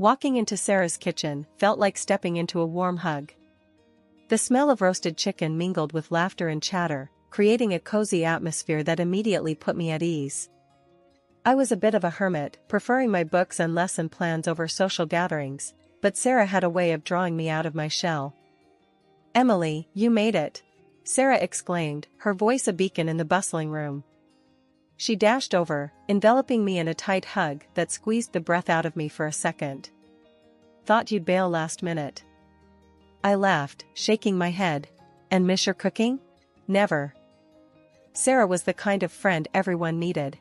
Walking into Sarah's kitchen felt like stepping into a warm hug. The smell of roasted chicken mingled with laughter and chatter, creating a cozy atmosphere that immediately put me at ease. I was a bit of a hermit, preferring my books and lesson plans over social gatherings, but Sarah had a way of drawing me out of my shell. "Emily, you made it!" Sarah exclaimed, her voice a beacon in the bustling room. She dashed over, enveloping me in a tight hug that squeezed the breath out of me for a second. "Thought you'd bail last minute." I laughed, shaking my head. "And miss your cooking?" "Never." Sarah was the kind of friend everyone needed.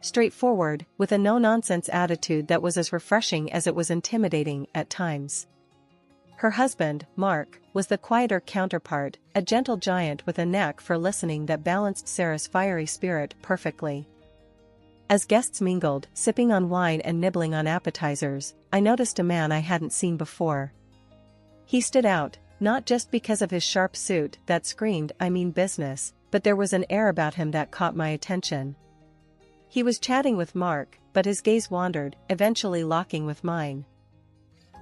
Straightforward, with a no-nonsense attitude that was as refreshing as it was intimidating at times. Her husband, Mark, was the quieter counterpart, a gentle giant with a knack for listening that balanced Sarah's fiery spirit perfectly. As guests mingled, sipping on wine and nibbling on appetizers, I noticed a man I hadn't seen before. He stood out, not just because of his sharp suit that screamed "I mean business," but there was an air about him that caught my attention. He was chatting with Mark, but his gaze wandered, eventually locking with mine.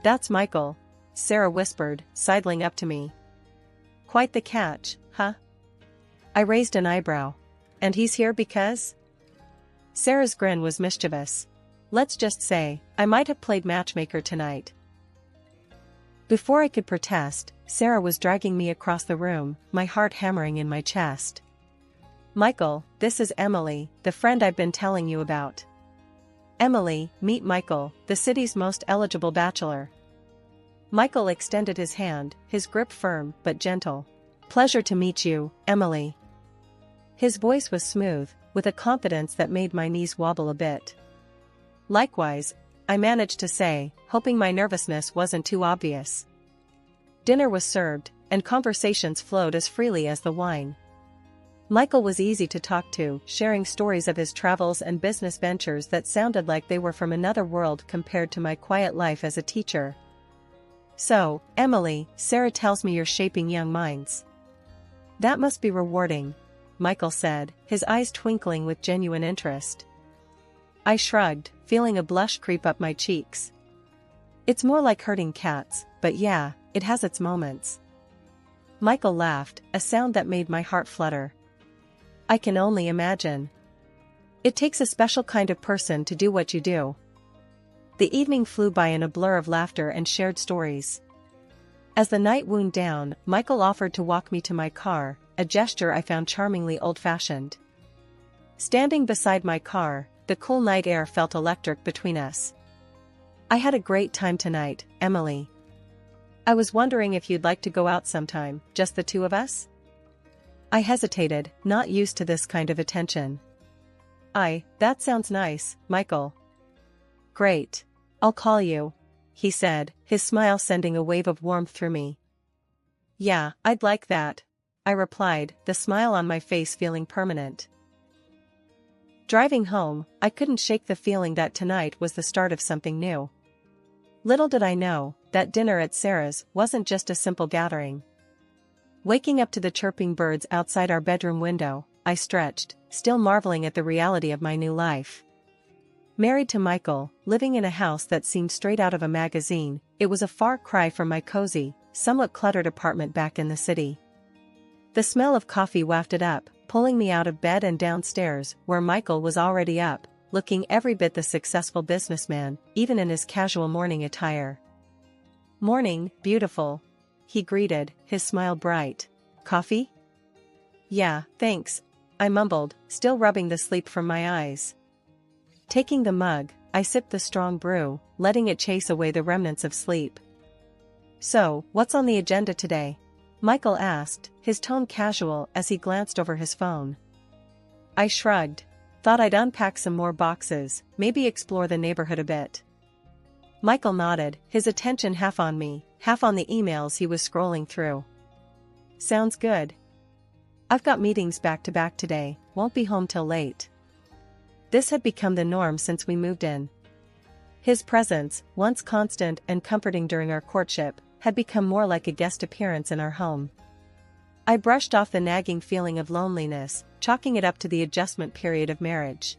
"That's Michael," Sarah whispered, sidling up to me. "Quite the catch, huh?" I raised an eyebrow. "And he's here because?" Sarah's grin was mischievous. "Let's just say, I might have played matchmaker tonight." Before I could protest, Sarah was dragging me across the room, my heart hammering in my chest. "Michael, this is Emily, the friend I've been telling you about." "Emily, meet Michael, the city's most eligible bachelor." Michael extended his hand, his grip firm but gentle. "Pleasure to meet you, Emily." His voice was smooth, with a confidence that made my knees wobble a bit. "Likewise," I managed to say, hoping my nervousness wasn't too obvious. Dinner was served, and conversations flowed as freely as the wine. Michael was easy to talk to, sharing stories of his travels and business ventures that sounded like they were from another world compared to my quiet life as a teacher. "So, Emily, Sarah tells me you're shaping young minds." "That must be rewarding," Michael said, his eyes twinkling with genuine interest. I shrugged, feeling a blush creep up my cheeks. "It's more like herding cats, but yeah, it has its moments." Michael laughed, a sound that made my heart flutter. "I can only imagine. It takes a special kind of person to do what you do." The evening flew by in a blur of laughter and shared stories. As the night wound down, Michael offered to walk me to my car, a gesture I found charmingly old-fashioned. Standing beside my car, the cool night air felt electric between us. "I had a great time tonight, Emily. I was wondering if you'd like to go out sometime, just the two of us?" I hesitated, not used to this kind of attention. That sounds nice, Michael." "Great. I'll call you," he said, his smile sending a wave of warmth through me. "Yeah, I'd like that," I replied, the smile on my face feeling permanent. Driving home, I couldn't shake the feeling that tonight was the start of something new. Little did I know, that dinner at Sarah's wasn't just a simple gathering. Waking up to the chirping birds outside our bedroom window, I stretched, still marveling at the reality of my new life. Married to Michael, living in a house that seemed straight out of a magazine, it was a far cry from my cozy, somewhat cluttered apartment back in the city. The smell of coffee wafted up, pulling me out of bed and downstairs, where Michael was already up, looking every bit the successful businessman, even in his casual morning attire. "Morning, beautiful," he greeted, his smile bright. "Coffee?" "Yeah, thanks," I mumbled, still rubbing the sleep from my eyes. Taking the mug, I sipped the strong brew, letting it chase away the remnants of sleep. "So, what's on the agenda today?" Michael asked, his tone casual as he glanced over his phone. I shrugged. Thought I'd unpack some more boxes, maybe explore the neighborhood a bit. Michael nodded, his attention half on me, half on the emails he was scrolling through. "Sounds good. I've got meetings back to back today, won't be home till late." This had become the norm since we moved in. His presence, once constant and comforting during our courtship, had become more like a guest appearance in our home. I brushed off the nagging feeling of loneliness, chalking it up to the adjustment period of marriage.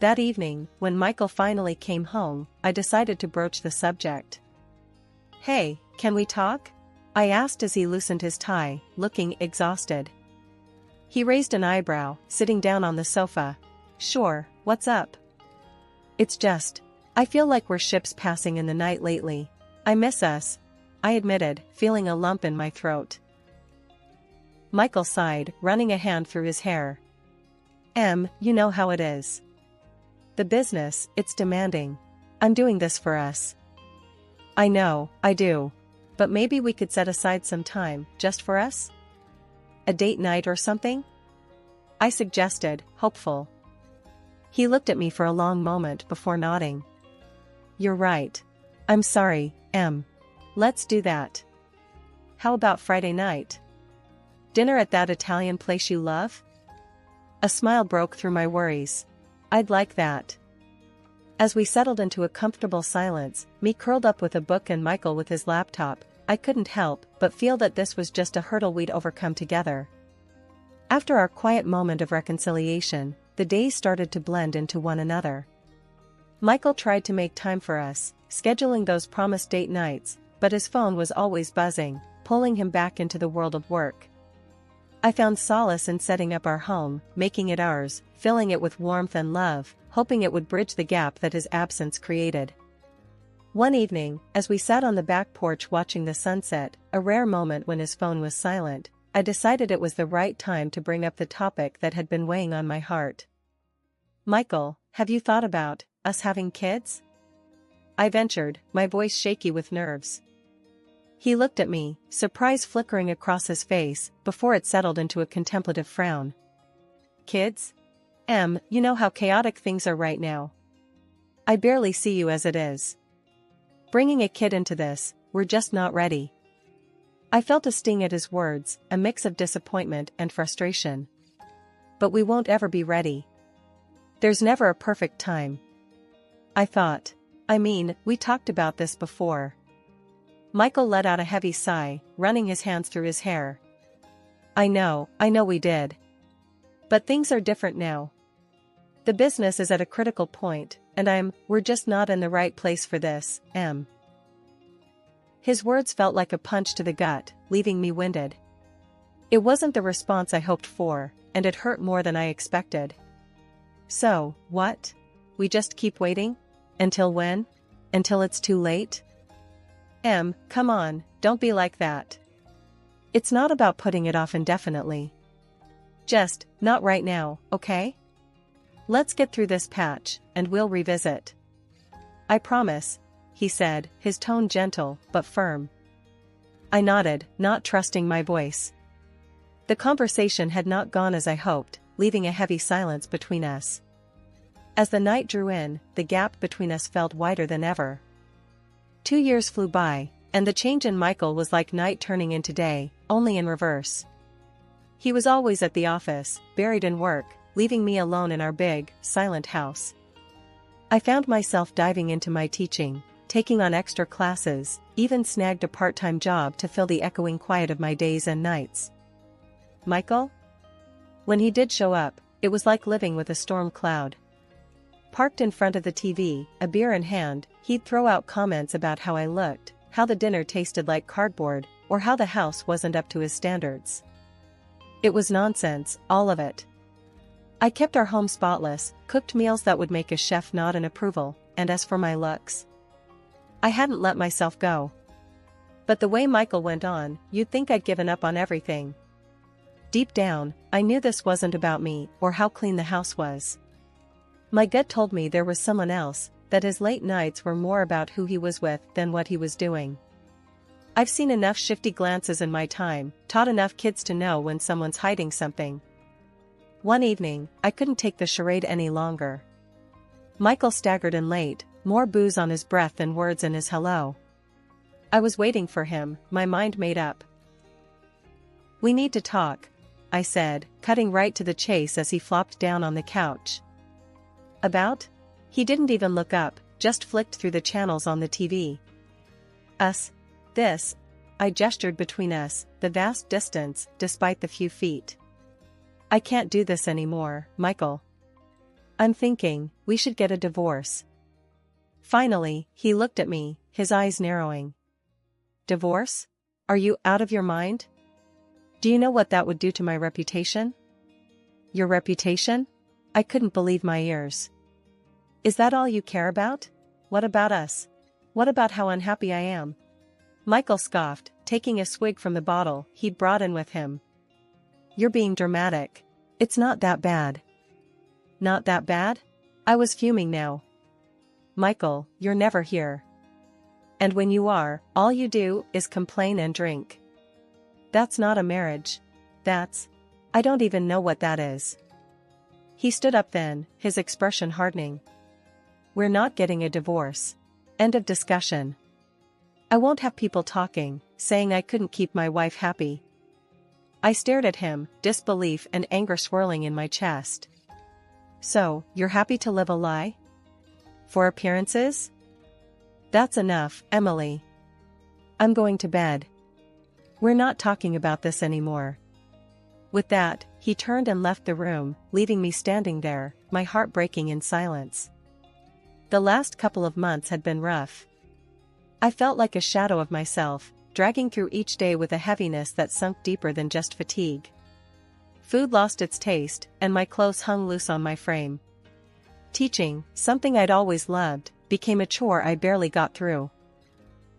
That evening, when Michael finally came home, I decided to broach the subject. "Hey, can we talk?" I asked as he loosened his tie, looking exhausted. He raised an eyebrow, sitting down on the sofa. "Sure, what's up?" "It's just, I feel like we're ships passing in the night lately. I miss us," I admitted, feeling a lump in my throat. Michael sighed, running a hand through his hair. You know how it is. The business, it's demanding. I'm doing this for us." "I know, I do. But maybe we could set aside some time, just for us? A date night or something?" I suggested, hopeful. He looked at me for a long moment before nodding. "You're right. I'm sorry, Em. Let's do that. How about Friday night? Dinner at that Italian place you love?" A smile broke through my worries. "I'd like that." As we settled into a comfortable silence, me curled up with a book and Michael with his laptop, I couldn't help but feel that this was just a hurdle we'd overcome together. After our quiet moment of reconciliation, the days started to blend into one another. Michael tried to make time for us, scheduling those promised date nights, but his phone was always buzzing, pulling him back into the world of work. I found solace in setting up our home, making it ours, filling it with warmth and love, hoping it would bridge the gap that his absence created. One evening, as we sat on the back porch watching the sunset, a rare moment when his phone was silent, I decided it was the right time to bring up the topic that had been weighing on my heart. "Michael, have you thought about us having kids?" I ventured, my voice shaky with nerves. He looked at me, surprise flickering across his face, before it settled into a contemplative frown. "Kids? You know how chaotic things are right now. I barely see you as it is. Bringing a kid into this, we're just not ready." I felt a sting at his words, a mix of disappointment and frustration. "But we won't ever be ready. There's never a perfect time." I thought. We talked about this before. Michael let out a heavy sigh, running his hands through his hair. I know we did. But things are different now. The business is at a critical point, and we're just not in the right place for this, Em." His words felt like a punch to the gut, leaving me winded. It wasn't the response I hoped for, and it hurt more than I expected. "So, what? We just keep waiting? Until when? Until it's too late?" Come on, don't be like that. It's not about putting it off indefinitely. Just, not right now, okay? Let's get through this patch, and we'll revisit. "I promise," he said, his tone gentle, but firm. I nodded, not trusting my voice. The conversation had not gone as I hoped, leaving a heavy silence between us. As the night drew in, the gap between us felt wider than ever. 2 years flew by, and the change in Michael was like night turning into day, only in reverse. He was always at the office, buried in work, leaving me alone in our big, silent house. I found myself diving into my teaching, taking on extra classes, even snagged a part-time job to fill the echoing quiet of my days and nights. Michael? When he did show up, it was like living with a storm cloud. Parked in front of the TV, a beer in hand, he'd throw out comments about how I looked, how the dinner tasted like cardboard, or how the house wasn't up to his standards. It was nonsense, all of it. I kept our home spotless, cooked meals that would make a chef nod in approval, and as for my looks, I hadn't let myself go. But the way Michael went on, you'd think I'd given up on everything. Deep down, I knew this wasn't about me or how clean the house was. My gut told me there was someone else, that his late nights were more about who he was with than what he was doing. I've seen enough shifty glances in my time, taught enough kids to know when someone's hiding something. One evening, I couldn't take the charade any longer. Michael staggered in late, more booze on his breath than words in his hello. I was waiting for him, my mind made up. "We need to talk," I said, cutting right to the chase as he flopped down on the couch. "About?" He didn't even look up, just flicked through the channels on the TV. "Us. This." I gestured between us, the vast distance, despite the few feet. "I can't do this anymore, Michael. I'm thinking, we should get a divorce. Finally, he looked at me, his eyes narrowing. Divorce? Are you out of your mind? Do you know what that would do to my reputation? Your reputation? I couldn't believe my ears. Is that all you care about? What about us? What about how unhappy I am? Michael scoffed, taking a swig from the bottle he'd brought in with him. You're being dramatic. It's not that bad. Not that bad? I was fuming now. Michael, you're never here. And when you are, all you do is complain and drink. That's not a marriage. I don't even know what that is. He stood up then, his expression hardening. We're not getting a divorce. End of discussion. I won't have people talking, saying I couldn't keep my wife happy. I stared at him, disbelief and anger swirling in my chest. So, you're happy to live a lie? For appearances? That's enough, Emily. I'm going to bed. We're not talking about this anymore. With that, he turned and left the room, leaving me standing there, my heart breaking in silence. The last couple of months had been rough. I felt like a shadow of myself, dragging through each day with a heaviness that sunk deeper than just fatigue. Food lost its taste, and my clothes hung loose on my frame. Teaching, something I'd always loved, became a chore I barely got through.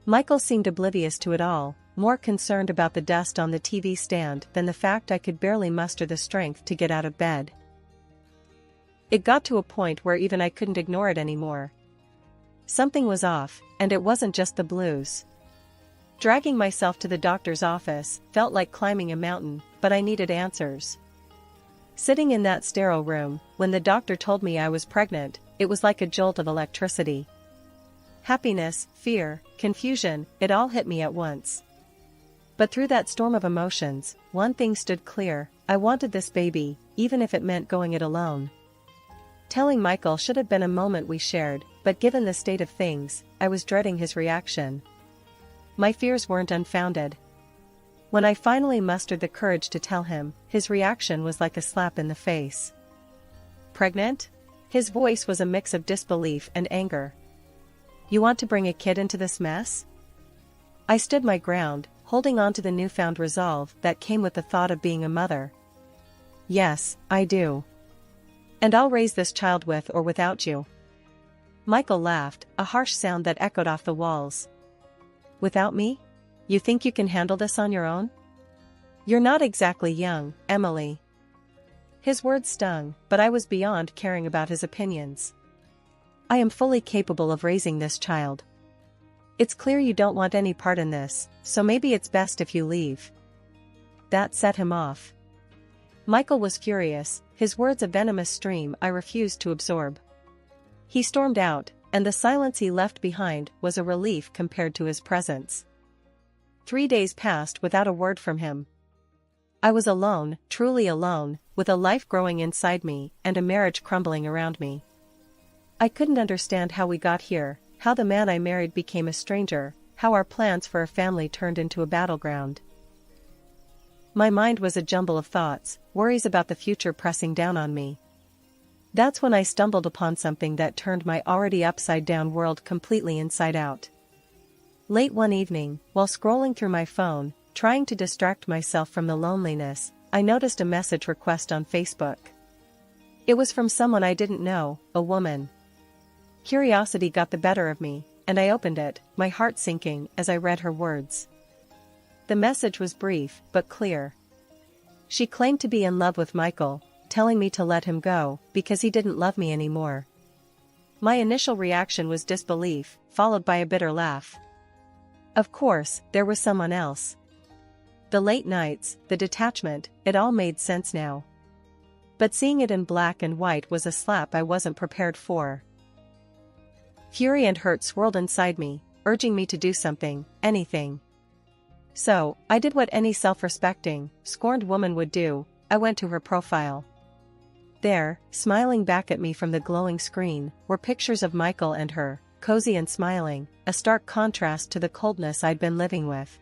Michael seemed oblivious to it all, more concerned about the dust on the TV stand than the fact I could barely muster the strength to get out of bed. It got to a point where even I couldn't ignore it anymore. Something was off, and it wasn't just the blues. Dragging myself to the doctor's office felt like climbing a mountain, but I needed answers. Sitting in that sterile room, when the doctor told me I was pregnant, it was like a jolt of electricity. Happiness, fear, confusion, it all hit me at once. But through that storm of emotions, one thing stood clear: I wanted this baby, even if it meant going it alone. Telling Michael should have been a moment we shared, but given the state of things, I was dreading his reaction. My fears weren't unfounded. When I finally mustered the courage to tell him, his reaction was like a slap in the face. Pregnant? His voice was a mix of disbelief and anger. You want to bring a kid into this mess? I stood my ground, holding on to the newfound resolve that came with the thought of being a mother. Yes, I do. And I'll raise this child with or without you. Michael laughed, a harsh sound that echoed off the walls. Without me? You think you can handle this on your own? You're not exactly young, Emily. His words stung, but I was beyond caring about his opinions. I am fully capable of raising this child. It's clear you don't want any part in this, so maybe it's best if you leave. That set him off. Michael was furious, his words a venomous stream I refused to absorb. He stormed out, and the silence he left behind was a relief compared to his presence. 3 days passed without a word from him. I was alone, truly alone, with a life growing inside me and a marriage crumbling around me. I couldn't understand how we got here, how the man I married became a stranger, how our plans for a family turned into a battleground. My mind was a jumble of thoughts, worries about the future pressing down on me. That's when I stumbled upon something that turned my already upside-down world completely inside out. Late one evening, while scrolling through my phone, trying to distract myself from the loneliness, I noticed a message request on Facebook. It was from someone I didn't know, a woman. Curiosity got the better of me, and I opened it, my heart sinking as I read her words. The message was brief, but clear. She claimed to be in love with Michael, telling me to let him go, because he didn't love me anymore. My initial reaction was disbelief, followed by a bitter laugh. Of course, there was someone else. The late nights, the detachment, it all made sense now. But seeing it in black and white was a slap I wasn't prepared for. Fury and hurt swirled inside me, urging me to do something, anything. So, I did what any self-respecting, scorned woman would do. I went to her profile. There, smiling back at me from the glowing screen, were pictures of Michael and her, cozy and smiling, a stark contrast to the coldness I'd been living with.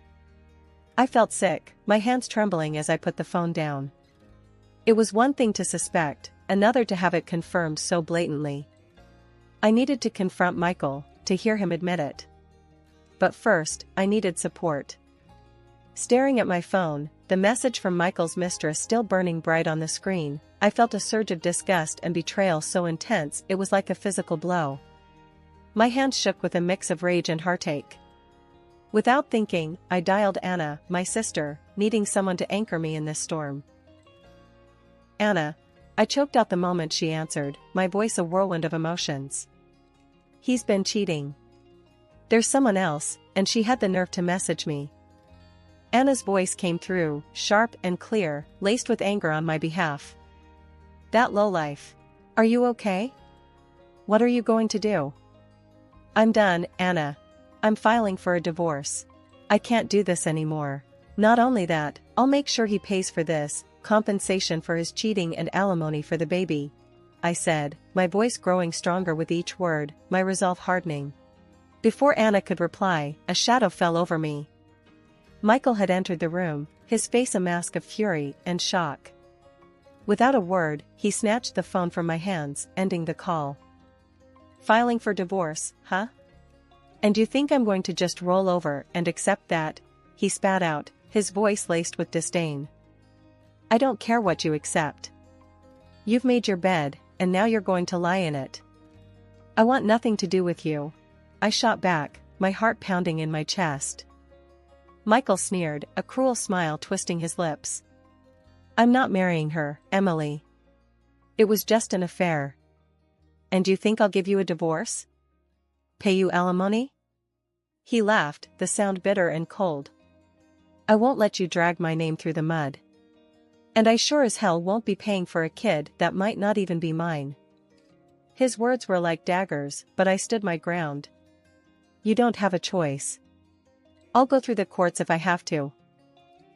I felt sick, my hands trembling as I put the phone down. It was one thing to suspect, another to have it confirmed so blatantly. I needed to confront Michael, to hear him admit it. But first, I needed support. Staring at my phone, the message from Michael's mistress still burning bright on the screen, I felt a surge of disgust and betrayal so intense it was like a physical blow. My hands shook with a mix of rage and heartache. Without thinking, I dialed Anna, my sister, needing someone to anchor me in this storm. Anna. I choked out the moment she answered, my voice a whirlwind of emotions. He's been cheating. There's someone else, and she had the nerve to message me. Anna's voice came through, sharp and clear, laced with anger on my behalf. That lowlife. Are you okay? What are you going to do? I'm done, Anna. I'm filing for a divorce. I can't do this anymore. Not only that, I'll make sure he pays for this, compensation for his cheating and alimony for the baby. I said, my voice growing stronger with each word, my resolve hardening. Before Anna could reply, a shadow fell over me. Michael had entered the room, his face a mask of fury and shock. Without a word, he snatched the phone from my hands, ending the call. Filing for divorce, huh? And you think I'm going to just roll over and accept that? He spat out, his voice laced with disdain. I don't care what you accept. You've made your bed, and now you're going to lie in it. I want nothing to do with you. I shot back, my heart pounding in my chest. Michael sneered, a cruel smile twisting his lips. I'm not marrying her, Emily. It was just an affair. And you think I'll give you a divorce? Pay you alimony? He laughed, the sound bitter and cold. I won't let you drag my name through the mud. And I sure as hell won't be paying for a kid that might not even be mine. His words were like daggers, but I stood my ground. You don't have a choice. I'll go through the courts if I have to.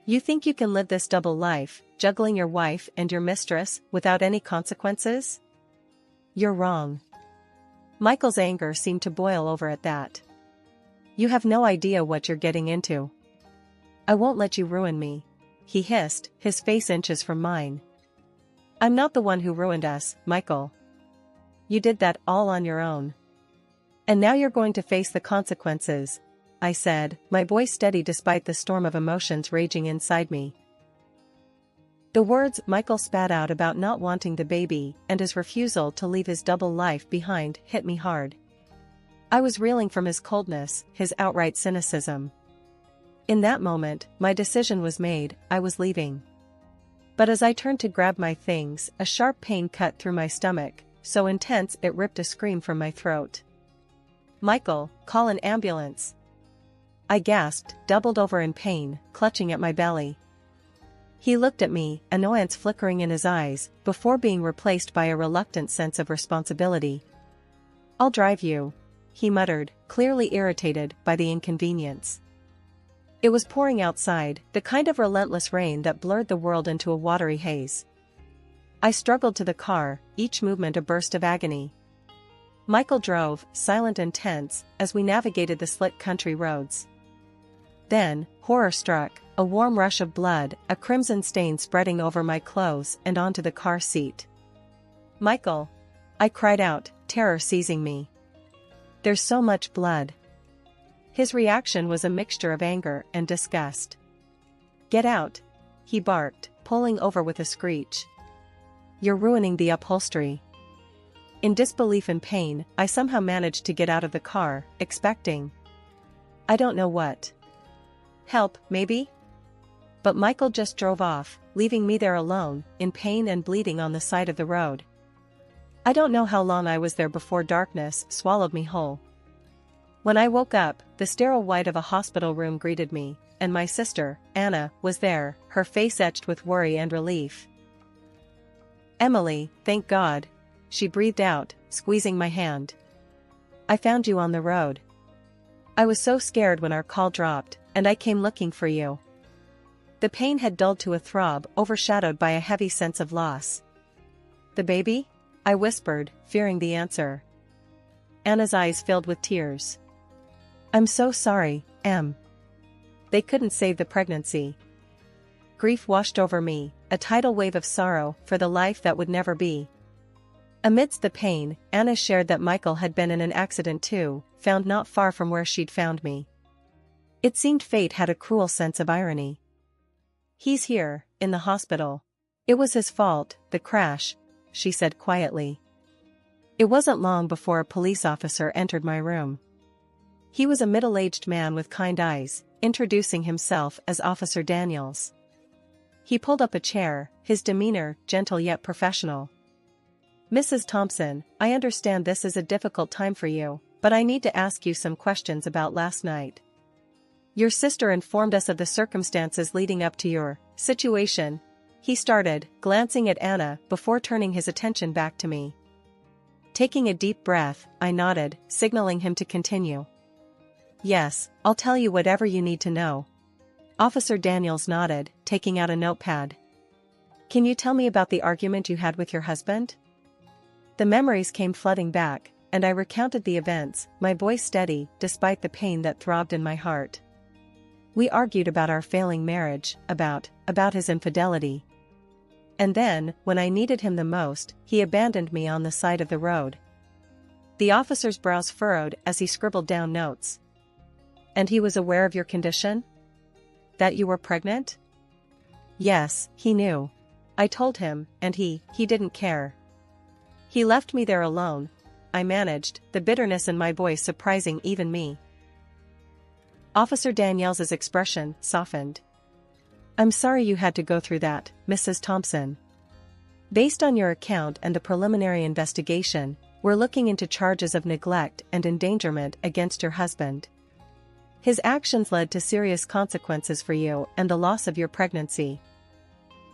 You think you can live this double life, juggling your wife and your mistress, without any consequences? You're wrong. Michael's anger seemed to boil over at that. You have no idea what you're getting into. I won't let you ruin me, he hissed, his face inches from mine. I'm not the one who ruined us, Michael. You did that all on your own. And now you're going to face the consequences, I said, my voice steady despite the storm of emotions raging inside me. The words Michael spat out about not wanting the baby and his refusal to leave his double life behind hit me hard. I was reeling from his coldness, his outright cynicism. In that moment, my decision was made, I was leaving. But as I turned to grab my things, a sharp pain cut through my stomach, so intense it ripped a scream from my throat. Michael, call an ambulance. I gasped, doubled over in pain, clutching at my belly. He looked at me, annoyance flickering in his eyes, before being replaced by a reluctant sense of responsibility. I'll drive you, he muttered, clearly irritated by the inconvenience. It was pouring outside, the kind of relentless rain that blurred the world into a watery haze. I struggled to the car, each movement a burst of agony. Michael drove, silent and tense, as we navigated the slick country roads. Then, horror struck, a warm rush of blood, a crimson stain spreading over my clothes and onto the car seat. Michael! I cried out, terror seizing me. There's so much blood. His reaction was a mixture of anger and disgust. Get out! He barked, pulling over with a screech. You're ruining the upholstery. In disbelief and pain, I somehow managed to get out of the car, expecting I don't know what. Help, maybe? But Michael just drove off, leaving me there alone, in pain and bleeding on the side of the road. I don't know how long I was there before darkness swallowed me whole. When I woke up, the sterile white of a hospital room greeted me, and my sister, Anna, was there, her face etched with worry and relief. Emily, thank God, she breathed out, squeezing my hand. I found you on the road. I was so scared when our call dropped, and I came looking for you. The pain had dulled to a throb, overshadowed by a heavy sense of loss. The baby? I whispered, fearing the answer. Anna's eyes filled with tears. I'm so sorry, Em. They couldn't save the pregnancy. Grief washed over me, a tidal wave of sorrow for the life that would never be. Amidst the pain, Anna shared that Michael had been in an accident too, found not far from where she'd found me. It seemed fate had a cruel sense of irony. He's here, in the hospital. It was his fault, the crash, she said quietly. It wasn't long before a police officer entered my room. He was a middle-aged man with kind eyes, introducing himself as Officer Daniels. He pulled up a chair, his demeanor gentle yet professional. "Mrs. Thompson, I understand this is a difficult time for you, but I need to ask you some questions about last night. Your sister informed us of the circumstances leading up to your situation," he started, glancing at Anna before turning his attention back to me. Taking a deep breath, I nodded, signaling him to continue. "Yes, I'll tell you whatever you need to know." Officer Daniels nodded, taking out a notepad. "Can you tell me about the argument you had with your husband?" The memories came flooding back, and I recounted the events, my voice steady, despite the pain that throbbed in my heart. We argued about our failing marriage, about his infidelity. And then, when I needed him the most, he abandoned me on the side of the road. The officer's brows furrowed as he scribbled down notes. "And he was aware of your condition? That you were pregnant?" "Yes, he knew. I told him, and he didn't care. He left me there alone," I managed, the bitterness in my voice surprising even me. Officer Daniels's expression softened. "I'm sorry you had to go through that, Mrs. Thompson. Based on your account and the preliminary investigation, we're looking into charges of neglect and endangerment against your husband. His actions led to serious consequences for you and the loss of your pregnancy."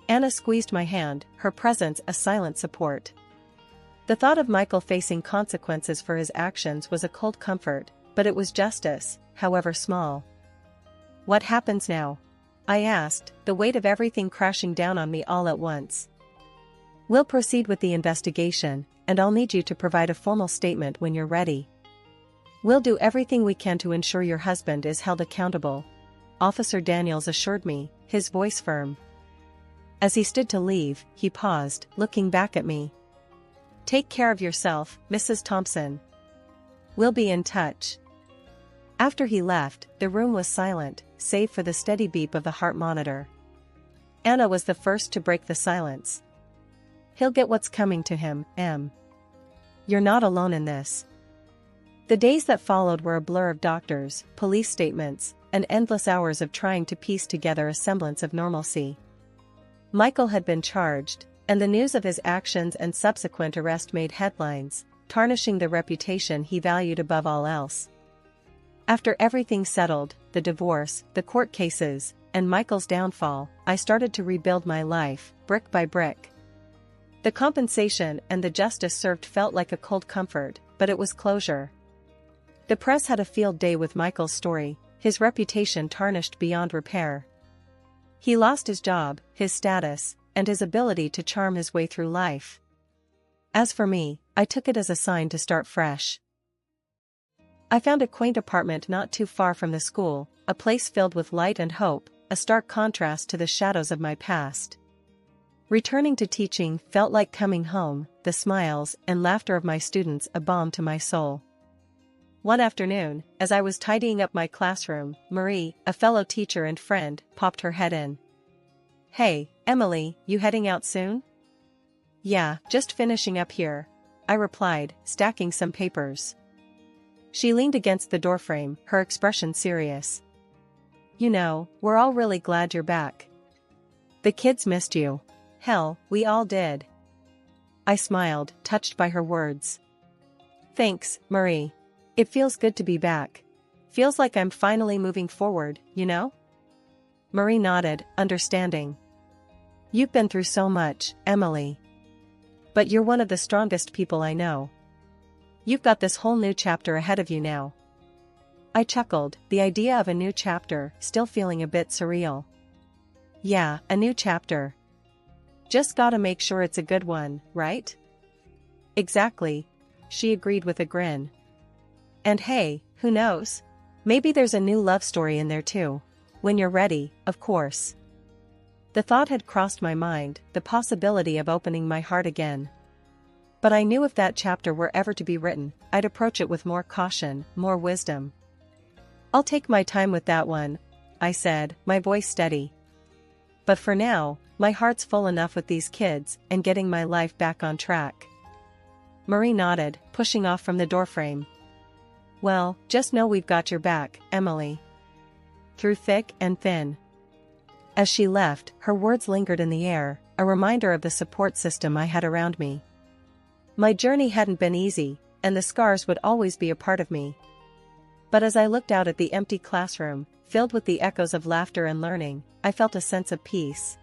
Anna squeezed my hand, her presence a silent support. The thought of Michael facing consequences for his actions was a cold comfort, but it was justice, however small. "What happens now?" I asked, the weight of everything crashing down on me all at once. "We'll proceed with the investigation, and I'll need you to provide a formal statement when you're ready. We'll do everything we can to ensure your husband is held accountable," Officer Daniels assured me, his voice firm. As he stood to leave, he paused, looking back at me. "Take care of yourself, Mrs. Thompson. We'll be in touch." After he left, the room was silent, save for the steady beep of the heart monitor. Anna was the first to break the silence. "He'll get what's coming to him, Em. You're not alone in this." The days that followed were a blur of doctors, police statements, and endless hours of trying to piece together a semblance of normalcy. Michael had been charged, and the news of his actions and subsequent arrest made headlines, tarnishing the reputation he valued above all else. After everything settled, the divorce, the court cases, and Michael's downfall, I started to rebuild my life, brick by brick. The compensation and the justice served felt like a cold comfort, but it was closure. The press had a field day with Michael's story, his reputation tarnished beyond repair. He lost his job, his status, and his ability to charm his way through life. As for me, I took it as a sign to start fresh. I found a quaint apartment not too far from the school, a place filled with light and hope, a stark contrast to the shadows of my past. Returning to teaching felt like coming home, the smiles and laughter of my students a balm to my soul. One afternoon, as I was tidying up my classroom, Marie, a fellow teacher and friend, popped her head in. "Hey, Emily, you heading out soon?" "Yeah, just finishing up here," I replied, stacking some papers. She leaned against the doorframe, her expression serious. "You know, we're all really glad you're back. The kids missed you. Hell, we all did." I smiled, touched by her words. "Thanks, Marie. It feels good to be back. Feels like I'm finally moving forward, you know?" Marie nodded, understanding. "You've been through so much, Emily. But you're one of the strongest people I know. You've got this whole new chapter ahead of you now." I chuckled, the idea of a new chapter still feeling a bit surreal. "Yeah, a new chapter. Just gotta make sure it's a good one, right?" "Exactly," she agreed with a grin. "And hey, who knows? Maybe there's a new love story in there too. When you're ready, of course." The thought had crossed my mind, the possibility of opening my heart again. But I knew if that chapter were ever to be written, I'd approach it with more caution, more wisdom. "I'll take my time with that one," I said, my voice steady. "But for now, my heart's full enough with these kids and getting my life back on track." Marie nodded, pushing off from the doorframe. "Well, just know we've got your back, Emily. Through thick and thin." As she left, her words lingered in the air, a reminder of the support system I had around me. My journey hadn't been easy, and the scars would always be a part of me. But as I looked out at the empty classroom, filled with the echoes of laughter and learning, I felt a sense of peace.